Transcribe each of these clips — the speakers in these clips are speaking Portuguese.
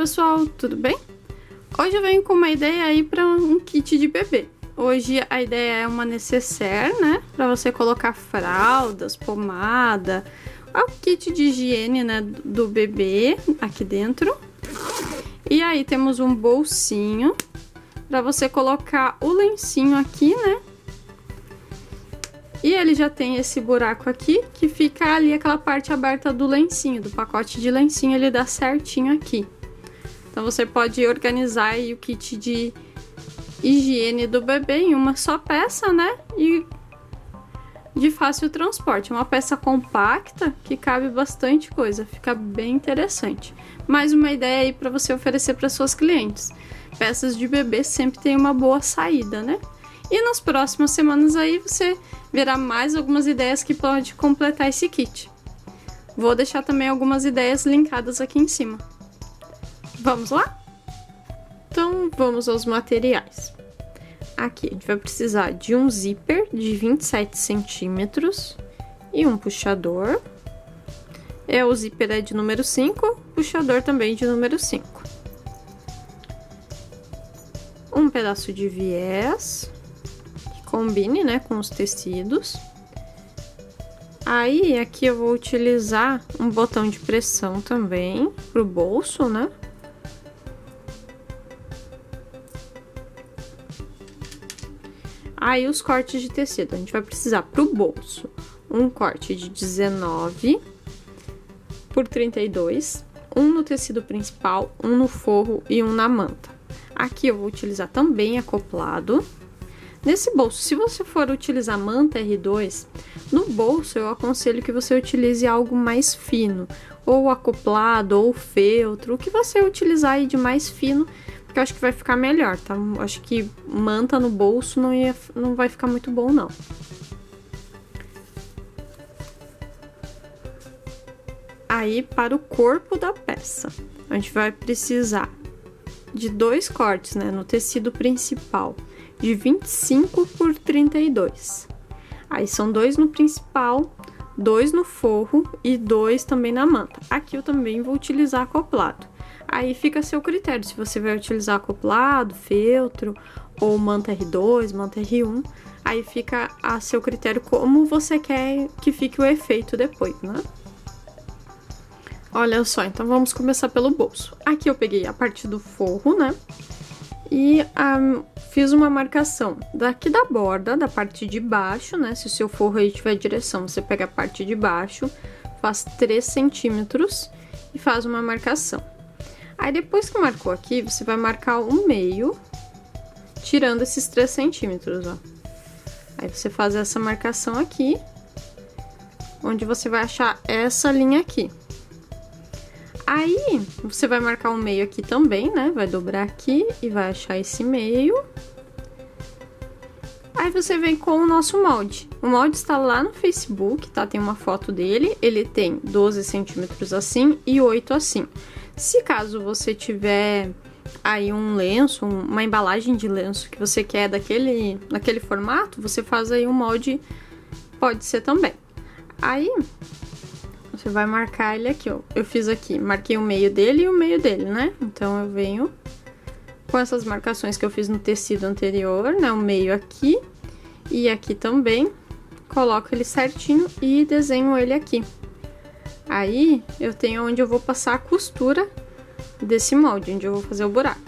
pessoal, tudo bem? Hoje eu venho com uma ideia aí para um kit de bebê. Hoje a ideia é uma necessaire, né? Para você colocar fraldas, pomada, é o kit de higiene, né, do bebê aqui dentro. E aí temos um bolsinho para você colocar o lencinho aqui, né? E ele já tem esse buraco aqui, que fica ali aquela parte aberta do lencinho, do pacote de lencinho, ele dá certinho aqui. Então você pode organizar aí o kit de higiene do bebê em uma só peça, né? E de fácil transporte. É uma peça compacta que cabe bastante coisa, fica bem interessante. Mais uma ideia aí para você oferecer para suas clientes. Peças de bebê sempre tem uma boa saída, né? E nas próximas semanas aí você verá mais algumas ideias que pode completar esse kit. Vou deixar também algumas ideias linkadas aqui em cima. Vamos lá? Então vamos aos materiais. Aqui a gente vai precisar de um zíper de 27 centímetros e um puxador. O zíper é de número 5, puxador também de número 5. Um pedaço de viés, que combine, né, com os tecidos. Aí aqui eu vou utilizar um botão de pressão também pro bolso, né? Aí os cortes de tecido, a gente vai precisar pro bolso um corte de 19 por 32, um no tecido principal, um no forro e um na manta. Aqui eu vou utilizar também acoplado. Nesse bolso, se você for utilizar manta R2, no bolso eu aconselho que você utilize algo mais fino, ou acoplado, ou feltro, o que você utilizar aí de mais fino, porque eu acho que vai ficar melhor, tá? Eu acho que manta no bolso não vai ficar muito bom, não. Aí, para o corpo da peça, a gente vai precisar de 2 cortes, né, no tecido principal, de 25 por 32. Aí são 2 no principal, 2 no forro e 2 também na manta. Aqui eu também vou utilizar acoplado. Aí fica a seu critério, se você vai utilizar acoplado, feltro, ou manta R2, manta R1. Aí fica a seu critério como você quer que fique o efeito depois, né? Olha só, então vamos começar pelo bolso. Aqui eu peguei a parte do forro, né? E fiz uma marcação daqui da borda, da parte de baixo, né? Se o seu forro aí tiver direção, você pega a parte de baixo, faz 3 centímetros e faz uma marcação. Aí depois que marcou aqui, você vai marcar o meio, tirando esses 3 centímetros, ó. Aí você faz essa marcação aqui, onde você vai achar essa linha aqui. Aí, você vai marcar o meio aqui também, né? Vai dobrar aqui e vai achar esse meio. Aí você vem com o nosso molde. O molde está lá no Facebook, tá? Tem uma foto dele. Ele tem 12 centímetros assim e 8 assim. Se caso você tiver aí um lenço, uma embalagem de lenço que você quer naquele formato, você faz aí um molde, pode ser também. Aí você vai marcar ele aqui, ó. Eu fiz aqui, marquei o meio dele e o meio dele, né? Então eu venho com essas marcações que eu fiz no tecido anterior, né? O meio aqui e aqui também. Coloco ele certinho e desenho ele aqui. Aí eu tenho onde eu vou passar a costura desse molde, onde eu vou fazer o buraco.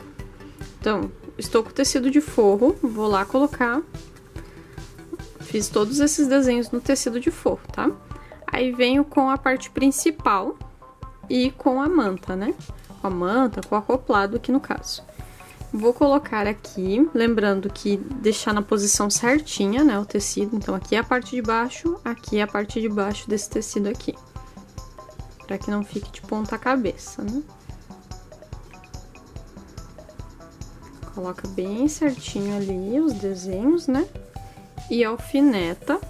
Então, estou com o tecido de forro, vou lá colocar. Fiz todos esses desenhos no tecido de forro, tá? Aí venho com a parte principal e com a manta, né? Com a manta, com o acoplado aqui no caso. Vou colocar aqui, lembrando que deixar na posição certinha, né, o tecido. Então, aqui é a parte de baixo, aqui é a parte de baixo desse tecido aqui. Pra que não fique de ponta cabeça, né? Coloca bem certinho ali os desenhos, né? E alfineta,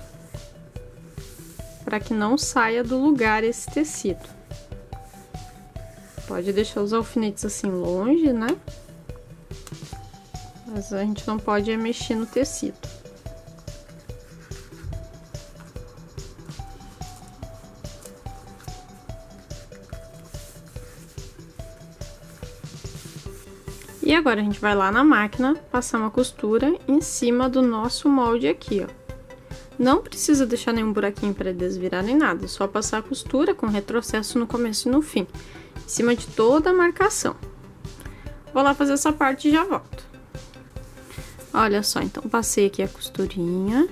para que não saia do lugar esse tecido. Pode deixar os alfinetes assim longe, né? Mas a gente não pode mexer no tecido. E agora a gente vai lá na máquina, passar uma costura em cima do nosso molde aqui, ó. Não precisa deixar nenhum buraquinho para desvirar nem nada, é só passar a costura com retrocesso no começo e no fim, em cima de toda a marcação. Vou lá fazer essa parte e já volto. Olha só, então passei aqui a costurinha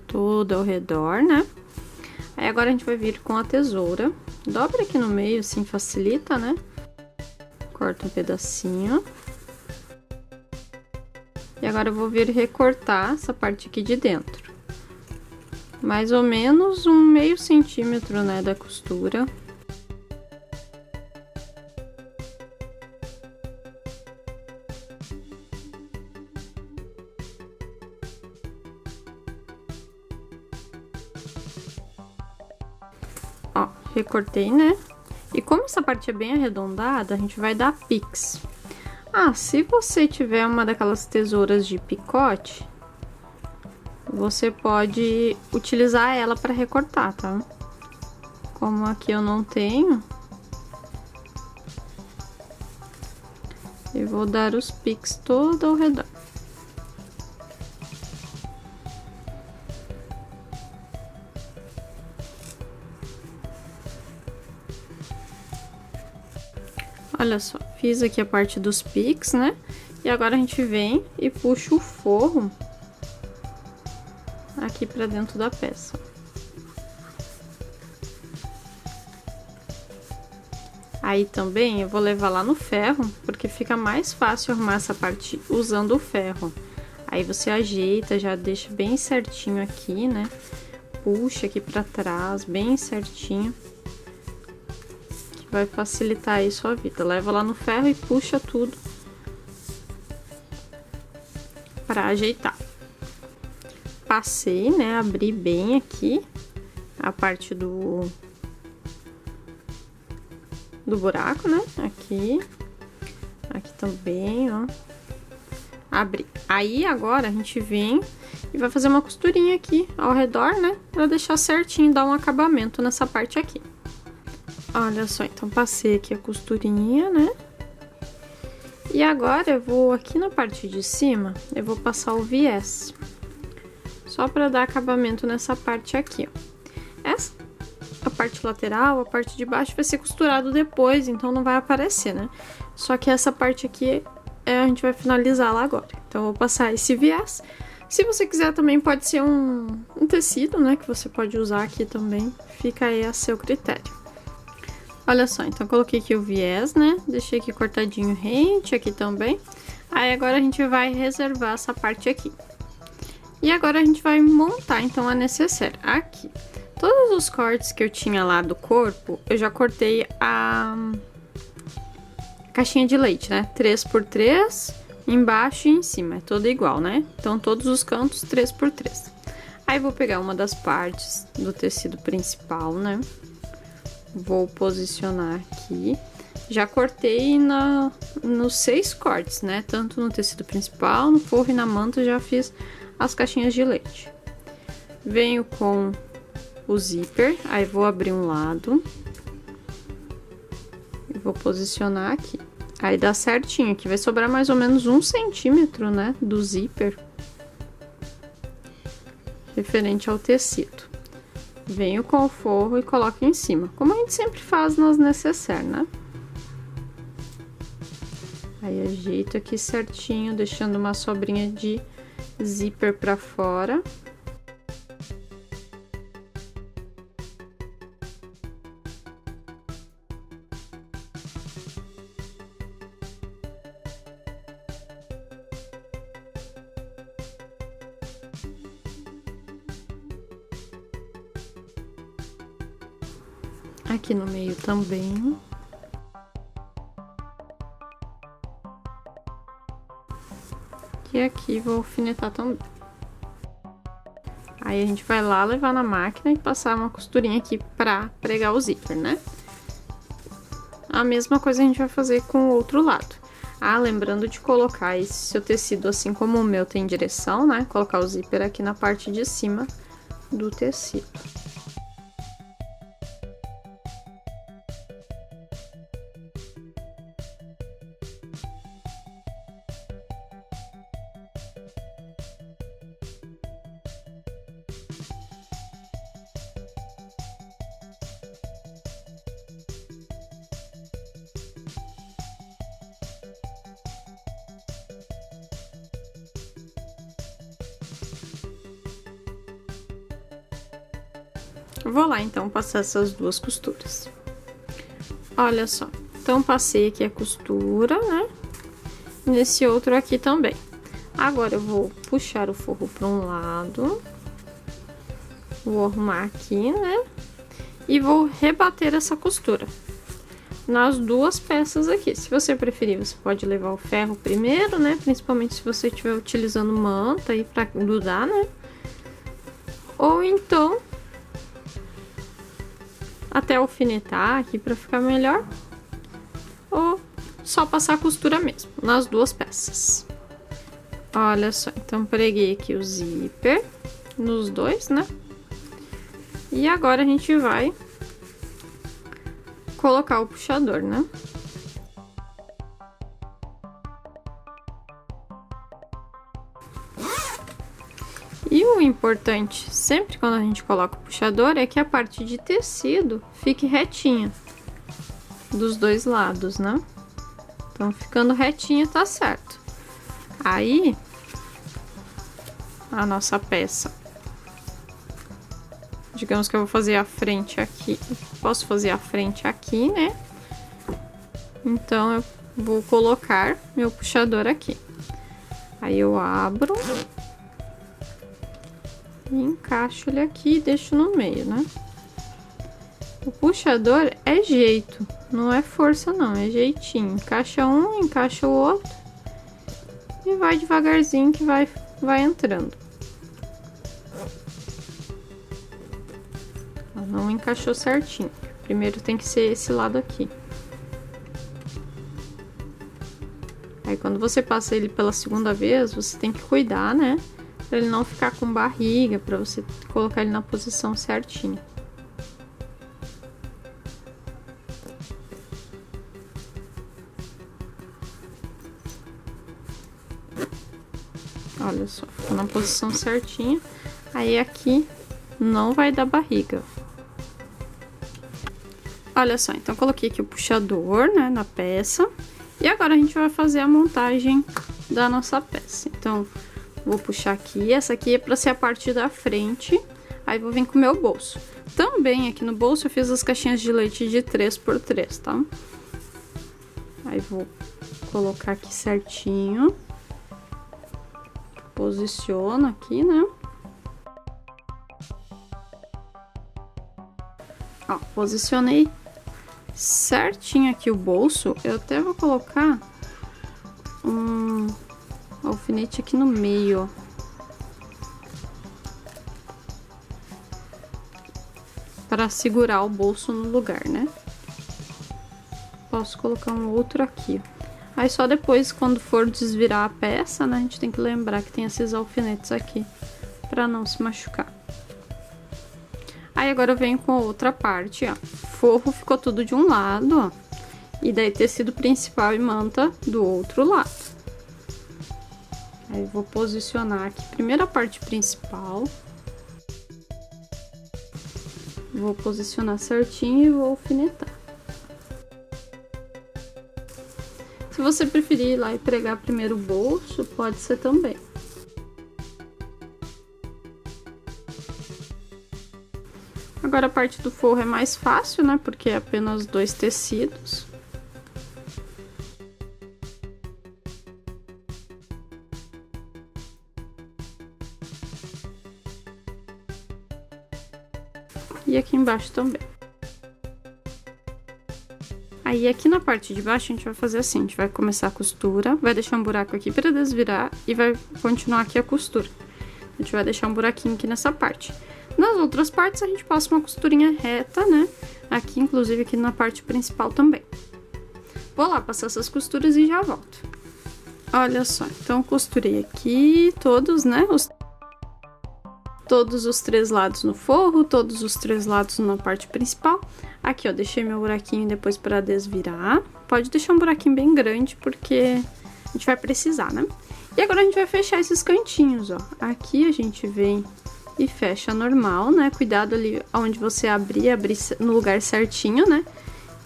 toda ao redor, né? Aí agora a gente vai vir com a tesoura, dobra aqui no meio, assim facilita, né? Corta um pedacinho. E agora eu vou vir recortar essa parte aqui de dentro. Mais ou menos um meio centímetro, né, da costura. Ó, recortei, né? E como essa parte é bem arredondada, a gente vai dar pix. Ah, se você tiver uma daquelas tesouras de picote, você pode utilizar ela para recortar, tá? Como aqui eu não tenho, eu vou dar os piques todo ao redor. Olha só, fiz aqui a parte dos piques, né? E agora a gente vem e puxa o forro aqui pra dentro da peça. Aí também eu vou levar lá no ferro, porque fica mais fácil arrumar essa parte usando o ferro. Aí você ajeita, já deixa bem certinho aqui, né? Puxa aqui pra trás, bem certinho. Vai facilitar aí sua vida. Leva lá no ferro e puxa tudo pra ajeitar. Passei, né? Abri bem aqui a parte do buraco, né? Aqui também, ó. Abri. Aí agora a gente vem e vai fazer uma costurinha aqui ao redor, né? Pra deixar certinho, dar um acabamento nessa parte aqui. Olha só, então passei aqui a costurinha, né? E agora eu vou aqui na parte de cima, eu vou passar o viés. Só pra dar acabamento nessa parte aqui, ó. Essa, a parte lateral, a parte de baixo vai ser costurado depois, então não vai aparecer, né? Só que essa parte aqui, a gente vai finalizar lá agora. Então eu vou passar esse viés. Se você quiser também pode ser um tecido, né? Que você pode usar aqui também, fica aí a seu critério. Olha só, então coloquei aqui o viés, né? Deixei aqui cortadinho rente aqui também. Aí agora a gente vai reservar essa parte aqui. E agora a gente vai montar então a necessaire aqui. Todos os cortes que eu tinha lá do corpo, eu já cortei a caixinha de leite, né? 3x3, embaixo e em cima, é toda igual, né? Então todos os cantos 3x3. Aí vou pegar uma das partes do tecido principal, né? Vou posicionar aqui. Já cortei nos 6 cortes, né? Tanto no tecido principal, no forro e na manta, já fiz as caixinhas de leite. Venho com o zíper, aí vou abrir um lado. E vou posicionar aqui. Aí dá certinho, aqui vai sobrar mais ou menos 1 centímetro, né? Do zíper. Referente ao tecido. Venho com o forro e coloco em cima, como a gente sempre faz nas necessaire, né? Aí ajeito aqui certinho, deixando uma sobrinha de zíper pra fora. Aqui no meio também. E aqui vou alfinetar também. Aí a gente vai lá levar na máquina e passar uma costurinha aqui pra pregar o zíper, né? A mesma coisa a gente vai fazer com o outro lado. Ah, lembrando de colocar esse seu tecido, assim como o meu tem direção, né? Colocar o zíper aqui na parte de cima do tecido. Vou lá, então, passar essas duas costuras. Olha só, então passei aqui a costura, né? Nesse outro aqui também. Agora eu vou puxar o forro para um lado. Vou arrumar aqui, né? E vou rebater essa costura nas duas peças aqui. Se você preferir, você pode levar o ferro primeiro, né? Principalmente se você estiver utilizando manta aí para grudar, né? Ou então até alfinetar aqui para ficar melhor. Ou só passar a costura mesmo nas duas peças. Olha só, então preguei aqui o zíper nos dois, né? E agora a gente vai colocar o puxador, né? E o importante, sempre quando a gente coloca o puxador, é que a parte de tecido fique retinha dos dois lados, né? Então, ficando retinha, tá certo. Aí, a nossa peça, digamos que eu vou fazer a frente aqui, posso fazer a frente aqui, né? Então, eu vou colocar meu puxador aqui. Aí, eu abro e encaixo ele aqui e deixo no meio, né? O puxador é jeito, não é força não, é jeitinho. Encaixa um, encaixa o outro e vai devagarzinho que vai entrando. Não encaixou certinho. Primeiro tem que ser esse lado aqui. Aí quando você passa ele pela segunda vez, você tem que cuidar, né? Pra ele não ficar com barriga, pra você colocar ele na posição certinha. Olha só, ficou na posição certinha. Aí aqui não vai dar barriga. Olha só, então coloquei aqui o puxador, né, na peça. E agora a gente vai fazer a montagem da nossa peça. Então, vou puxar aqui. Essa aqui é pra ser a parte da frente. Aí vou vir com o meu bolso. Também aqui no bolso eu fiz as caixinhas de leite de 3x3, tá? Aí vou colocar aqui certinho. Posiciono aqui, né? Ó, posicionei certinho aqui o bolso. Eu até vou colocar um alfinete aqui no meio, ó. Para segurar o bolso no lugar, né? Posso colocar um outro aqui. Aí só depois, quando for desvirar a peça, né? A gente tem que lembrar que tem esses alfinetes aqui, para não se machucar. Aí agora eu venho com a outra parte, ó. Forro ficou tudo de um lado, ó. E daí tecido principal e manta do outro lado. Aí eu vou posicionar aqui primeiro a parte principal. Vou posicionar certinho e vou alfinetar. Se você preferir ir lá e pregar primeiro o bolso, pode ser também. Agora a parte do forro é mais fácil, né? Porque é apenas 2 tecidos. E aqui embaixo também. Aí aqui na parte de baixo a gente vai fazer assim, a gente vai começar a costura, vai deixar um buraco aqui para desvirar e vai continuar aqui a costura. A gente vai deixar um buraquinho aqui nessa parte. Nas outras partes a gente passa uma costurinha reta, né? Aqui, inclusive aqui na parte principal também. Vou lá passar essas costuras e já volto. Olha só, então costurei aqui todos, né? Todos os 3 lados no forro, todos os 3 lados na parte principal. Aqui, ó, deixei meu buraquinho depois para desvirar. Pode deixar um buraquinho bem grande, porque a gente vai precisar, né? E agora a gente vai fechar esses cantinhos, ó. Aqui a gente vem e fecha normal, né? Cuidado ali onde você abrir no lugar certinho, né?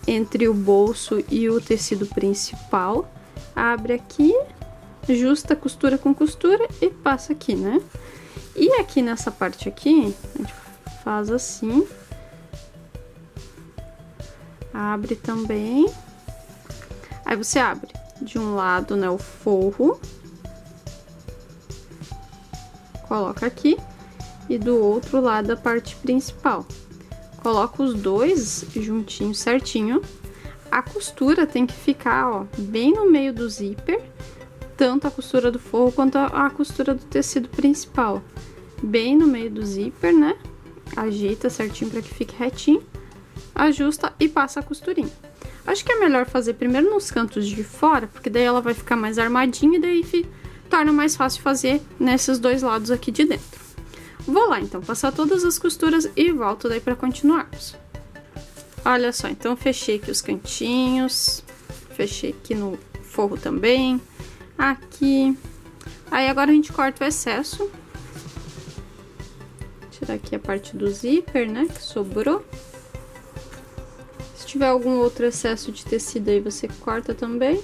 Entre o bolso e o tecido principal. Abre aqui, justa costura com costura e passa aqui, né? E aqui nessa parte aqui, a gente faz assim Abre também. Aí você abre de um lado, né, o forro. Coloca aqui. E do outro lado a parte principal. Coloca os dois juntinhos certinho. A costura tem que ficar, ó, bem no meio do zíper. Tanto a costura do forro quanto a costura do tecido principal. Bem no meio do zíper, né? Ajeita certinho para que fique retinho. Ajusta e passa a costurinha. Acho que é melhor fazer primeiro nos cantos de fora, porque daí ela vai ficar mais armadinha e daí torna mais fácil fazer nesses dois lados aqui de dentro. Vou lá então passar todas as costuras e volto daí para continuarmos. Olha só, então fechei aqui os cantinhos, fechei aqui no forro também, aqui. Aí agora a gente corta o excesso. Tirar aqui a parte do zíper, né, que sobrou. Se tiver algum outro excesso de tecido aí, você corta também.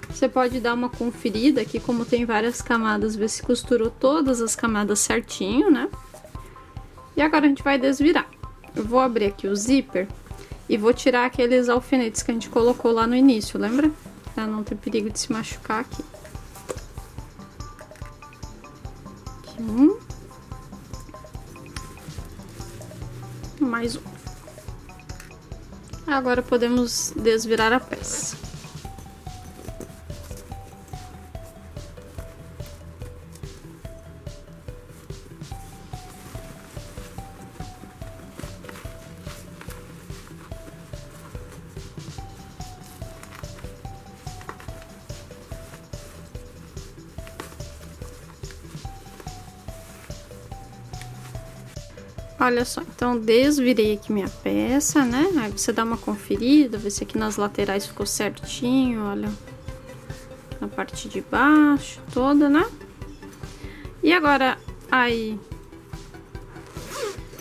Você pode dar uma conferida aqui, como tem várias camadas, ver se costurou todas as camadas certinho, né? E agora a gente vai desvirar. Eu vou abrir aqui o zíper e vou tirar aqueles alfinetes que a gente colocou lá no início, lembra? Pra não ter perigo de se machucar aqui. Aqui um. Mais um. Agora podemos desvirar a peça. Olha só, então desvirei aqui minha peça, né? Aí você dá uma conferida, vê se aqui nas laterais ficou certinho, olha. Na parte de baixo toda, né? E agora, aí,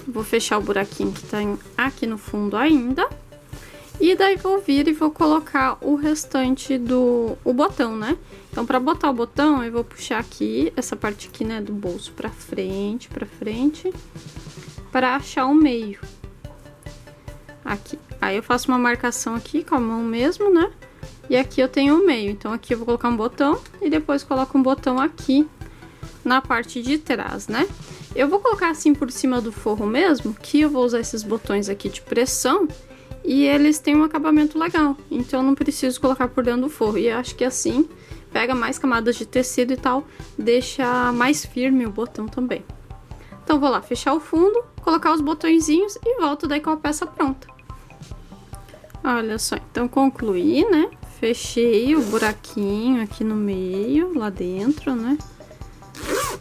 vou fechar o buraquinho que tá aqui no fundo ainda. E daí vou vir e vou colocar o restante o botão, né? Então, pra botar o botão, eu vou puxar aqui, essa parte aqui, né, do bolso pra frente, para achar o meio. Aqui. Aí eu faço uma marcação aqui com a mão mesmo, né? E aqui eu tenho o meio. Então aqui eu vou colocar um botão e depois coloco um botão aqui na parte de trás, né? Eu vou colocar assim por cima do forro mesmo, que eu vou usar esses botões aqui de pressão e eles têm um acabamento legal. Então eu não preciso colocar por dentro do forro. E eu acho que assim pega mais camadas de tecido e tal, deixa mais firme o botão também. Então, vou lá fechar o fundo, colocar os botõezinhos e volto daí com a peça pronta. Olha só, então concluí, né? Fechei o buraquinho aqui no meio, lá dentro, né?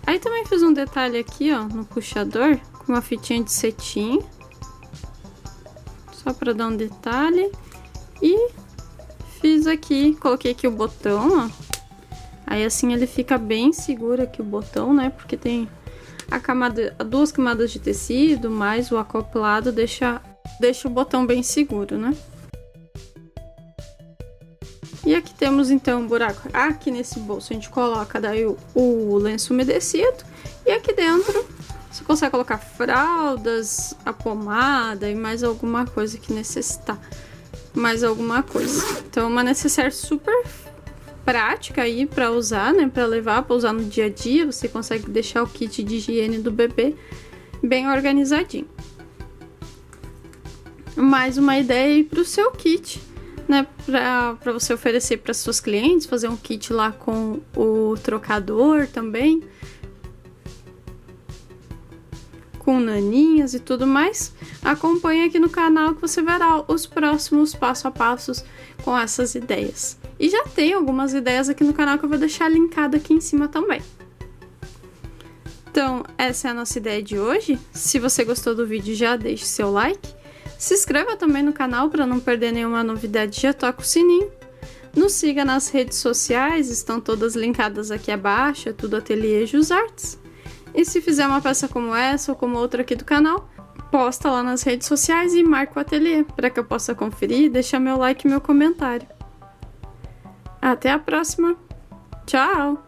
Aí também fiz um detalhe aqui, ó, no puxador, com uma fitinha de cetim. Só pra dar um detalhe. E fiz aqui, coloquei aqui o botão, ó. Aí assim ele fica bem seguro aqui o botão, né? Porque tem duas camadas de tecido, mais o acoplado, deixa o botão bem seguro, né? E aqui temos então um buraco. Aqui nesse bolso a gente coloca daí o lenço umedecido. E aqui dentro você consegue colocar fraldas, a pomada e mais alguma coisa que necessitar. Mais alguma coisa. Então, uma necessaire super prática aí para usar, né? Para levar, para usar no dia a dia. Você consegue deixar o kit de higiene do bebê bem organizadinho. Mais uma ideia aí para o seu kit, né? Para você oferecer para suas clientes, fazer um kit lá com o trocador também. Com naninhas e tudo mais. Acompanhe aqui no canal que você verá os próximos passo a passos com essas ideias. E já tem algumas ideias aqui no canal que eu vou deixar linkado aqui em cima também. Então, essa é a nossa ideia de hoje. Se você gostou do vídeo, já deixe seu like. Se inscreva também no canal para não perder nenhuma novidade, já toca o sininho. Nos siga nas redes sociais, estão todas linkadas aqui abaixo, é tudo Ateliê Jus Arts. E se fizer uma peça como essa ou como outra aqui do canal, posta lá nas redes sociais e marca o ateliê para que eu possa conferir e deixar meu like e meu comentário. Até a próxima. Tchau!